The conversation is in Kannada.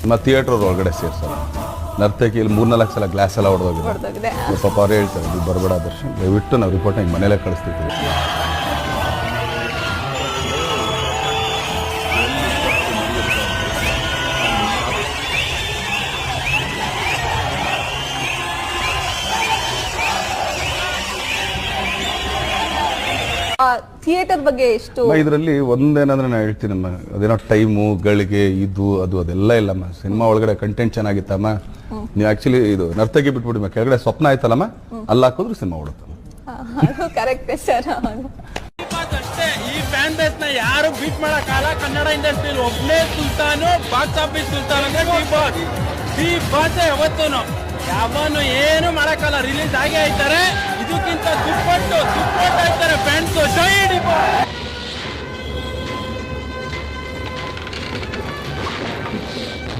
ನಮ್ಮ ಥಿಯೇಟ್ರ್ ಒಳಗಡೆ ಸೇರ್ಸಲ್ಲ. ನರ್ತಕಿಯಲ್ಲಿ 3-4 ಸಲ ಗ್ಲಾಸ್ ಎಲ್ಲ ಹೊಡೆದೋಗಿದೆ. ಪಾಪ ಅವ್ರು ಹೇಳ್ತಾರೆ ನೀವು ಬರಬೇಡ ದರ್ಶನ್, ದಯವಿಟ್ಟು ನಾವು ರಿಪೋರ್ಟ್ ಹಿಂಗೆ ಮನೇಲೇ ಕಳಿಸ್ತಿರ್ತೀವಿ. ಥಿಯೇಟರ್ ಬಗ್ಗೆ ಎಷ್ಟು ಇದರಲ್ಲಿ ಒಂದೇನಂದ್ರೆ ನಾನು ಹೇಳ್ತೀನಿ ಅದೇನೋ ಟೈಮು ಗಳಿಗೆ ಇದು ಅದು ಅದೆಲ್ಲ ಇಲ್ಲಮ್ಮ. ಸಿನಿಮಾ ಒಳಗಡೆ ಕಂಟೆಂಟ್ ಚೆನ್ನಾಗಿತ್ತಮ್ಮ. ನೀವು ಆಕ್ಚುಲಿ ಇದು ನರ್ತಕಿ ಬಿಟ್ಬಿಡಿ ಕೆಳಗಡೆ ಸ್ವಪ್ನ ಆಯ್ತಲ್ಲಮ್ಮ, ಅಲ್ಲಿ ಹಾಕಿದ್ರು ಸಿನಿಮಾ ಓಡುತ್ತಲ್ಲ. Correct sir. ಈ ಫ್ಯಾನ್ ಬೇಸ್ ನ ಯಾರು ಬೀಟ್ ಮಾಡಕ್ಕಾಗಲ್ಲ. ಕನ್ನಡ ಇಂಡಸ್ಟ್ರಿಯಲ್ಲಿ ಒಬ್ಬನೇ ಸುಲ್ತಾನು, ಬಾಕ್ಸ್ ಆಫೀಸ್ ಸುಲ್ತಾನ್ ಅಂದ್ರೆ ಡಿ ಬಾಸ್ ಯಾವತ್ತೂನು ಯಾವನು ಏನು ಮಾಡಕ್ಕಲ್ಲ. ರಿಲೀಸ್ ಆಗೇ ಆಯ್ತಾರೆ, ಇದಕ್ಕಿಂತ ದುಪ್ಪಟ್ಟು ಆಯ್ತಾರೆ ಫ್ಯಾನ್ಸ್.